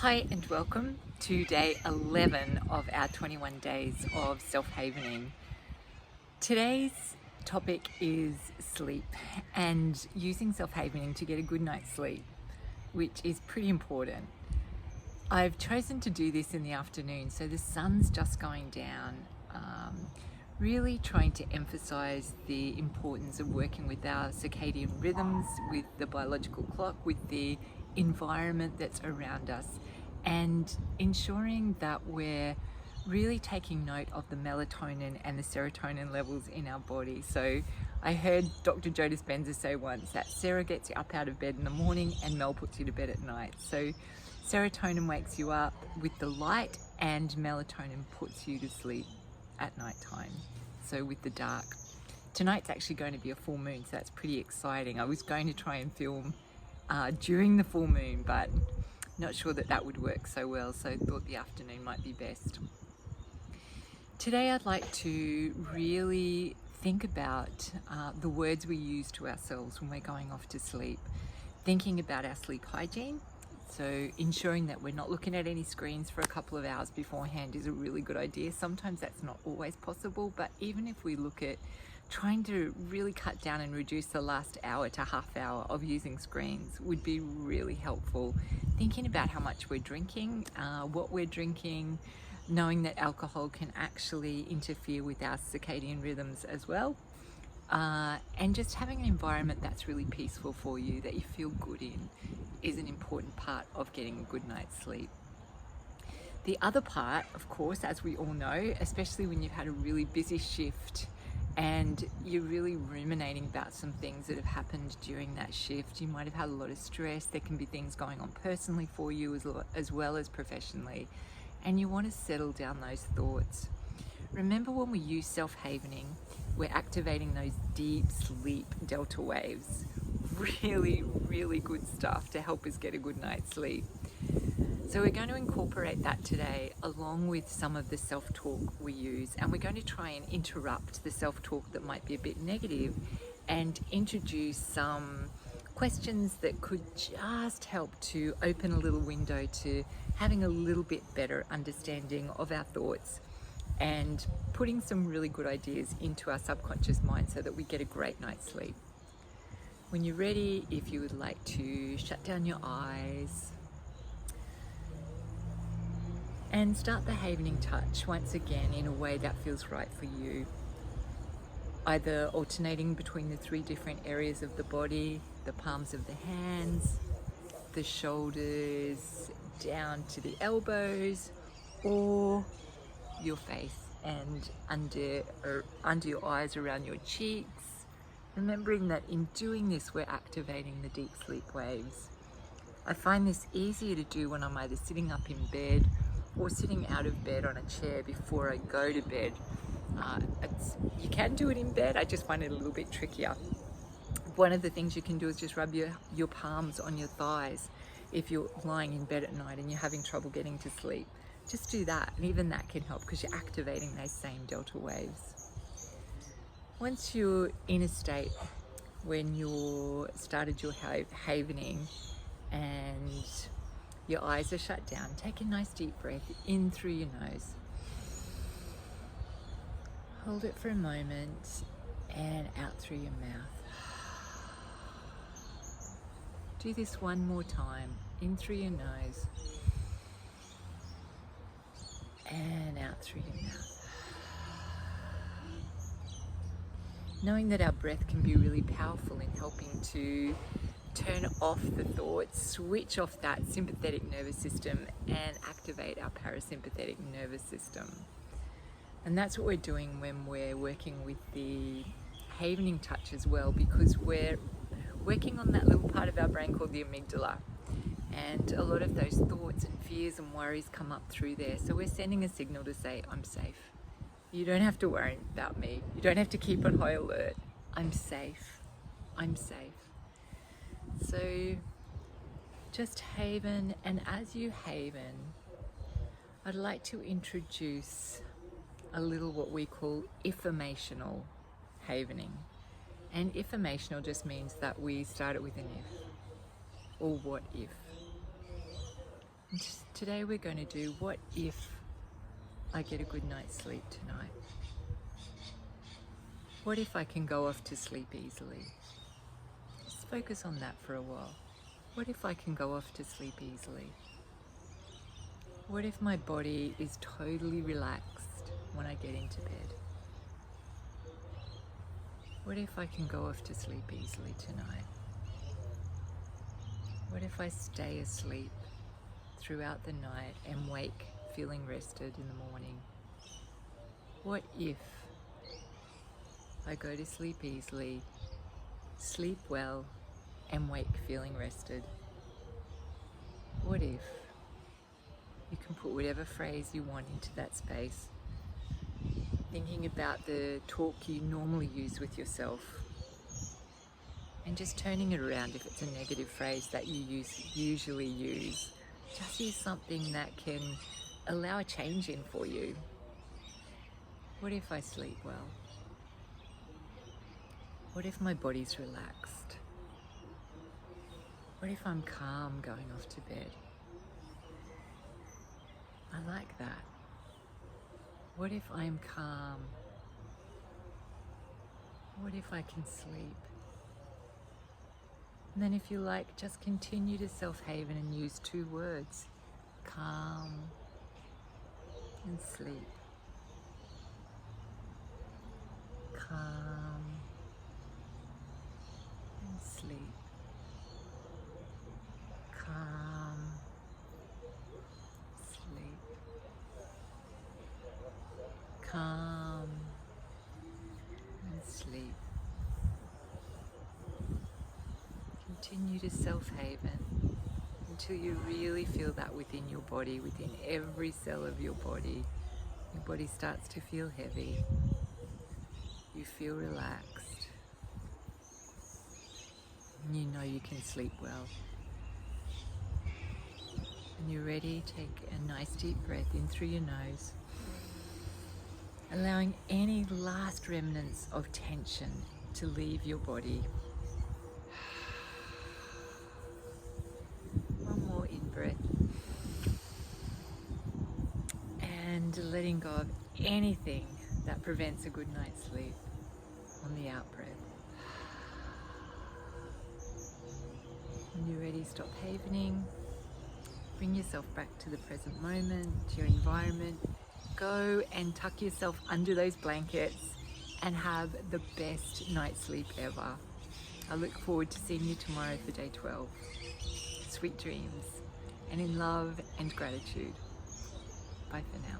Hi and welcome to day 11 of our 21 days of self-havening. Today's topic is sleep and using self-havening to get a good night's sleep, which is pretty important. I've chosen to do this in the afternoon, so the sun's just going down, really trying to emphasize the importance of working with our circadian rhythms, with the biological clock, with the environment that's around us, and ensuring that we're really taking note of the melatonin and the serotonin levels in our body. So I heard Dr. Joe Dispenza say once that Sarah gets you up out of bed in the morning and Mel puts you to bed at night. So serotonin wakes you up with the light and melatonin puts you to sleep at night time, so with the dark. Tonight's actually going to be a full moon, so that's pretty exciting. I was going to try and film during the full moon, but not sure that would work so well, so thought the afternoon might be best. Today I'd like to really think about the words we use to ourselves when we're going off to sleep, thinking about our sleep hygiene. So ensuring that we're not looking at any screens for a couple of hours beforehand is a really good idea. Sometimes that's not always possible, but even if we look at trying to really cut down and reduce the last hour to half hour of using screens would be really helpful. Thinking about how much we're drinking, what we're drinking, knowing that alcohol can actually interfere with our circadian rhythms as well. And just having an environment that's really peaceful for you, that you feel good in, is an important part of getting a good night's sleep. The other part, of course, as we all know, especially when you've had a really busy shift and you're really ruminating about some things that have happened during that shift, you might have had a lot of stress. There can be things going on personally for you as well as professionally, and you want to settle down those thoughts. Remember, when we use self-havening, we're activating those deep sleep delta waves. Really, really good stuff to help us get a good night's sleep. So we're going to incorporate that today along with some of the self-talk we use, and we're going to try and interrupt the self-talk that might be a bit negative and introduce some questions that could just help to open a little window to having a little bit better understanding of our thoughts and putting some really good ideas into our subconscious mind so that we get a great night's sleep. When you're ready, if you would like to shut down your eyes and start the havening touch once again in a way that feels right for you, either alternating between the 3 different areas of the body, the palms of the hands, the shoulders down to the elbows, or your face and under your eyes, around your cheeks. Remembering that in doing this, we're activating the deep sleep waves. I find this easier to do when I'm either sitting up in bed or sitting out of bed on a chair before I go to bed. You can do it in bed, I just find it a little bit trickier. One of the things you can do is just rub your palms on your thighs if you're lying in bed at night and you're having trouble getting to sleep. Just do that, and even that can help because you're activating those same delta waves. Once you're in a state when you're started your havening and your eyes are shut down, take a nice deep breath in through your nose. Hold it for a moment and out through your mouth. Do this one more time, in through your nose and out through your mouth. Knowing that our breath can be really powerful in helping to turn off the thoughts, switch off that sympathetic nervous system and activate our parasympathetic nervous system. And that's what we're doing when we're working with the havening touch as well, because we're working on that little part of our brain called the amygdala. And a lot of those thoughts and fears and worries come up through there. So we're sending a signal to say, I'm safe. You don't have to worry about me. You don't have to keep on high alert. I'm safe. I'm safe. So just haven, and as you haven, I'd like to introduce a little what we call affirmational havening. And affirmational just means that we start it with an if, or what if. And just Today we're going to do what if I get a good night's sleep tonight? What if I can go off to sleep easily? Just focus on that for a while. What if I can go off to sleep easily? What if my body is totally relaxed when I get into bed? What if I can go off to sleep easily tonight? What if I stay asleep throughout the night and wake feeling rested in the morning? What if I go to sleep easily, sleep well, and wake feeling rested? What if you can put whatever phrase you want into that space, thinking about the talk you normally use with yourself, and just turning it around if it's a negative phrase that you usually use. Just use something that can allow a change in for you. What if I sleep well? What if my body's relaxed? What if I'm calm going off to bed? I like that. What if I'm calm? What if I can sleep? And then if you like, just continue to self-haven and use 2 words, calm and sleep. Calm and sleep. Calm, sleep. Calm and sleep. Continue to self-haven until you really feel that within your body, within every cell of your body. Your body starts to feel heavy. You feel relaxed. And you know you can sleep well. When you're ready, take a nice deep breath in through your nose, allowing any last remnants of tension to leave your body. One more in-breath. And letting go of anything that prevents a good night's sleep on the out-breath. When you're ready, stop havening. Bring yourself back to the present moment, to your environment. Go and tuck yourself under those blankets and have the best night's sleep ever. I look forward to seeing you tomorrow for day 12. Sweet dreams, and in love and gratitude. Bye for now.